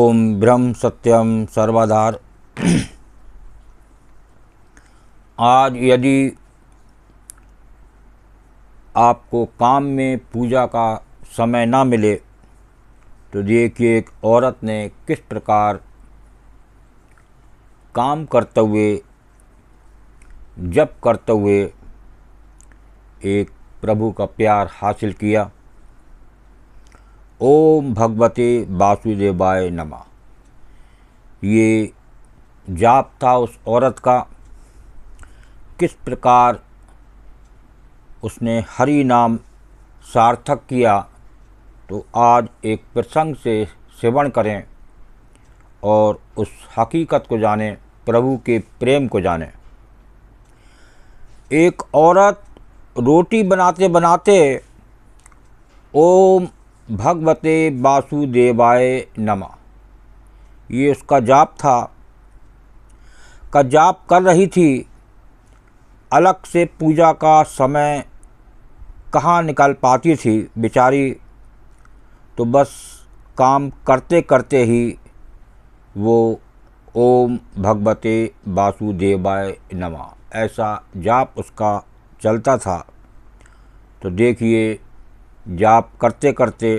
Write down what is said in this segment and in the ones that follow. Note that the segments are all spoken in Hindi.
ओम ब्रह्म सत्यम सर्वधार। आज यदि आपको काम में पूजा का समय ना मिले तो देखिए एक औरत ने किस प्रकार काम करते हुए, जप करते हुए एक प्रभु का प्यार हासिल किया। ओम भगवते वासुदेवाय नमः। ये जाप था उस औरत का, किस प्रकार उसने हरि नाम सार्थक किया। तो आज एक प्रसंग से श्रवण करें और उस हकीकत को जानें, प्रभु के प्रेम को जानें। एक औरत रोटी बनाते बनाते ओम भगवते वासुदेवाय नमः, ये उसका जाप था, का जाप कर रही थी। अलग से पूजा का समय कहाँ निकाल पाती थी बेचारी। तो बस काम करते करते ही वो ओम भगवते वासुदेवाय नमः ऐसा जाप उसका चलता था। तो देखिए जाप करते करते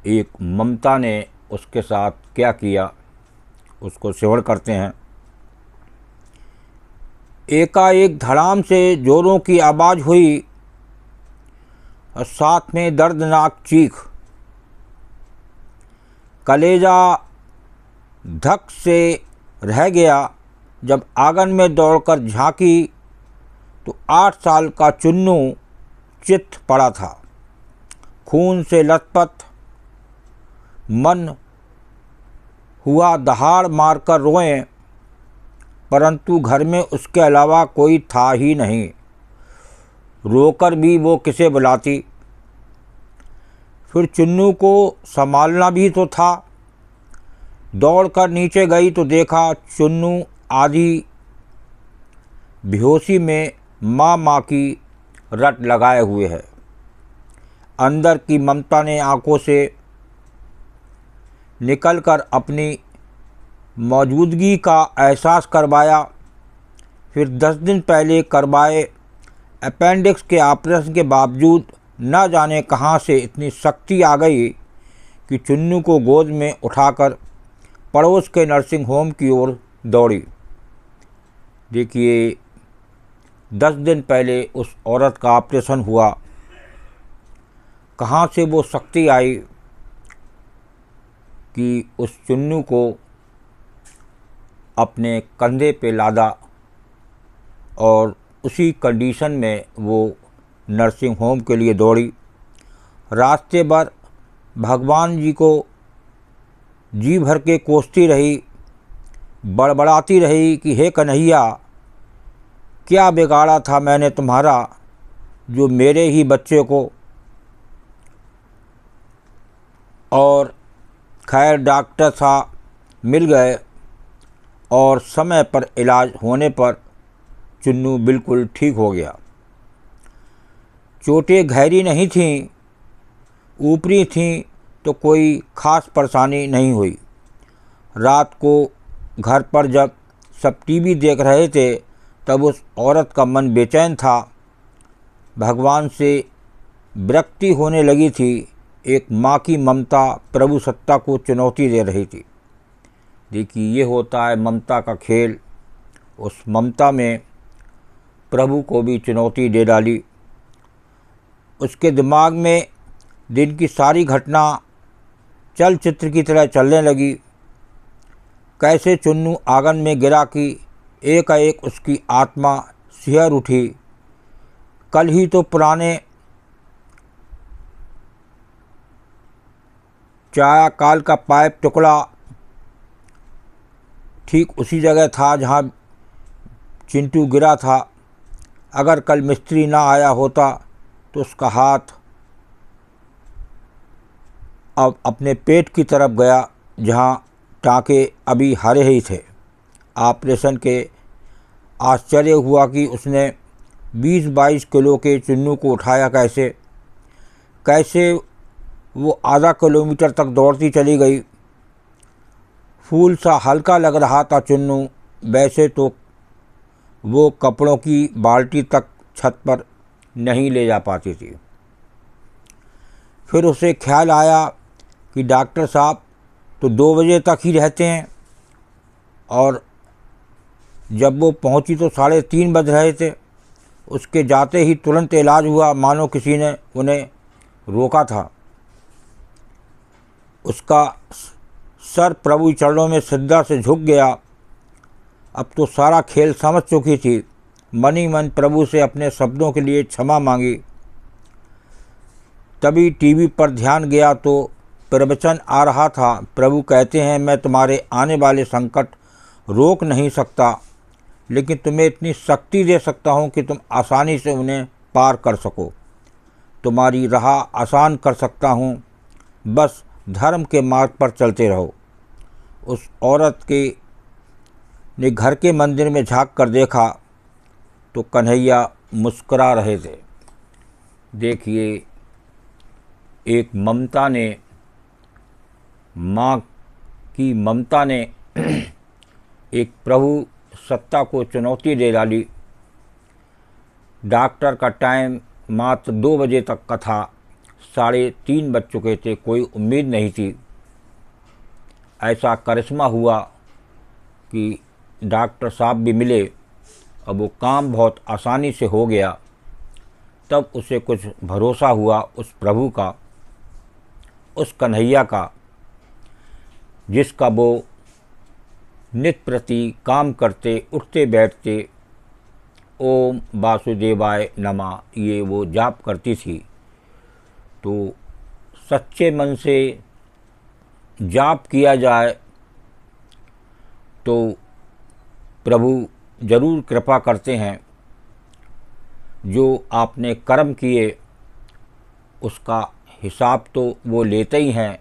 एक ममता ने उसके साथ क्या किया, उसको श्रवण करते हैं। एकाएक धड़ाम से जोरों की आवाज़ हुई और साथ में दर्दनाक चीख। कलेजा धक से रह गया। जब आंगन में दौड़कर झांकी तो 8 साल का चुन्नू चित पड़ा था, खून से लथपथ। मन हुआ दहाड़ मारकर रोएं, परंतु घर में उसके अलावा कोई था ही नहीं। रोकर भी वो किसे बुलाती। फिर चुन्नू को संभालना भी तो था। दौड़कर नीचे गई तो देखा चुन्नू आधी बेहोशी में माँ की रट लगाए हुए है। अंदर की ममता ने आंखों से निकलकर अपनी मौजूदगी का एहसास करवाया। फिर 10 दिन पहले करवाए अपेंडिक्स के ऑपरेशन के बावजूद न जाने कहाँ से इतनी शक्ति आ गई कि चुन्नू को गोद में उठाकर पड़ोस के नर्सिंग होम की ओर दौड़ी। देखिए 10 दिन पहले उस औरत का ऑपरेशन हुआ, कहाँ से वो शक्ति आई कि उस चुन्नू को अपने कंधे पे लादा और उसी कंडीशन में वो नर्सिंग होम के लिए दौड़ी। रास्ते भर भगवान जी को जी भर के कोसती रही, बड़बड़ाती रही कि हे कन्हैया, क्या बिगाड़ा था मैंने तुम्हारा जो मेरे ही बच्चे को। और खैर डॉक्टर साहब मिल गए और समय पर इलाज होने पर चुन्नू बिल्कुल ठीक हो गया। चोटें गहरी नहीं थीं, ऊपरी थीं, तो कोई ख़ास परेशानी नहीं हुई। रात को घर पर जब सब टीवी देख रहे थे तब उस औरत का मन बेचैन था, भगवान से विरक्ति होने लगी थी। एक माँ की ममता प्रभु सत्ता को चुनौती दे रही थी। देखिए ये होता है ममता का खेल। उस ममता में प्रभु को भी चुनौती दे डाली। उसके दिमाग में दिन की सारी घटना चलचित्र की तरह चलने लगी। कैसे चुन्नू आंगन में गिरा कि एकाएक उसकी आत्मा सिहर उठी। कल ही तो पुराने चाया काल का पाइप टुकड़ा ठीक उसी जगह था जहाँ चिंटू गिरा था। अगर कल मिस्त्री ना आया होता तो उसका हाथ अब अपने पेट की तरफ गया जहाँ टाँके अभी हरे ही थे। ऑपरेशन के आश्चर्य हुआ कि उसने 20-22 किलो के चुन्नू को उठाया कैसे वो आधा किलोमीटर तक दौड़ती चली गई। फूल सा हल्का लग रहा था चुन्नू। वैसे तो वो कपड़ों की बाल्टी तक छत पर नहीं ले जा पाती थी। फिर उसे ख्याल आया कि डॉक्टर साहब तो 2 बजे तक ही रहते हैं, और जब वो पहुंची तो 3:30 बज रहे थे। उसके जाते ही तुरंत इलाज हुआ, मानो किसी ने उन्हें रोका था। उसका सर प्रभु चरणों में श्रद्धा से झुक गया। अब तो सारा खेल समझ चुकी थी। मन ही मन प्रभु से अपने शब्दों के लिए क्षमा मांगी। तभी टीवी पर ध्यान गया तो प्रवचन आ रहा था। प्रभु कहते हैं, मैं तुम्हारे आने वाले संकट रोक नहीं सकता, लेकिन तुम्हें इतनी शक्ति दे सकता हूँ कि तुम आसानी से उन्हें पार कर सको। तुम्हारी राह आसान कर सकता हूँ, बस धर्म के मार्ग पर चलते रहो। उस औरत ने घर के मंदिर में झांक कर देखा तो कन्हैया मुस्कुरा रहे थे। देखिए, एक ममता ने, माँ की ममता ने एक प्रभु सत्ता को चुनौती दे डाली। डॉक्टर का टाइम मात्र 2 बजे तक का था। 3:30 बज चुके थे। कोई उम्मीद नहीं थी। ऐसा करिश्मा हुआ कि डॉक्टर साहब भी मिले और वो काम बहुत आसानी से हो गया। तब उसे कुछ भरोसा हुआ उस प्रभु का, उस कन्हैया का, जिसका वो नित्य प्रति काम करते, उठते बैठते ओम वासुदेवाय नमः ये वो जाप करती थी। तो सच्चे मन से जाप किया जाए तो प्रभु जरूर कृपा करते हैं। जो आपने कर्म किए उसका हिसाब तो वो लेते ही हैं,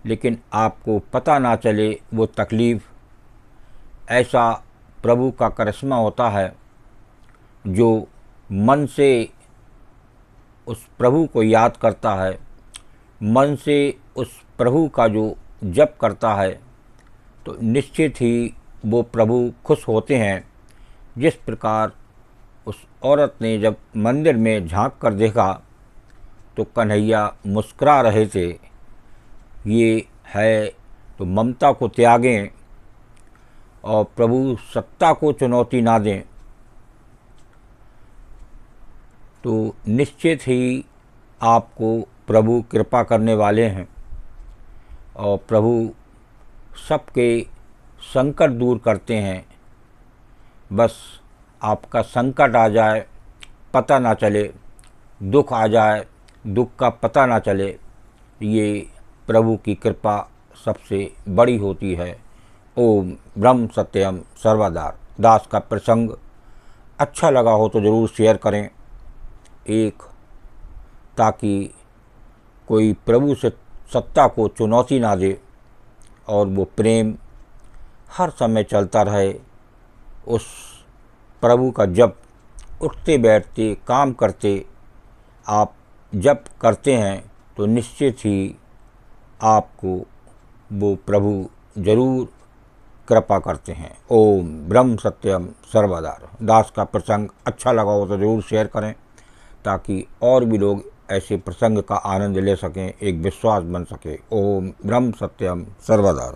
लेकिन आपको पता ना चले वो तकलीफ़। ऐसा प्रभु का करिश्मा होता है। जो मन से उस प्रभु को याद करता है, मन से उस प्रभु का जो जप करता है, तो निश्चित ही वो प्रभु खुश होते हैं। जिस प्रकार उस औरत ने जब मंदिर में झांक कर देखा तो कन्हैया मुस्कुरा रहे थे। ये है तो ममता को त्यागें और प्रभु सत्ता को चुनौती ना दें, तो निश्चित ही आपको प्रभु कृपा करने वाले हैं और प्रभु सबके संकट दूर करते हैं। बस आपका संकट आ जाए, पता ना चले, दुख आ जाए, दुख का पता ना चले, ये प्रभु की कृपा सबसे बड़ी होती है। ओम ब्रह्म सत्यम सर्वदा दास का प्रसंग अच्छा लगा हो तो ज़रूर शेयर करें, ताकि कोई प्रभु से सत्ता को चुनौती ना दे और वो प्रेम हर समय चलता रहे। उस प्रभु का जप उठते बैठते काम करते आप जप करते हैं तो निश्चित ही आपको वो प्रभु जरूर कृपा करते हैं। ओम ब्रह्म सत्यम सर्वदा दास का प्रसंग अच्छा लगा हो तो ज़रूर शेयर करें, ताकि और भी लोग ऐसे प्रसंग का आनंद ले सकें, एक विश्वास बन सके। ओम ब्रह्म सत्यम सर्वदा।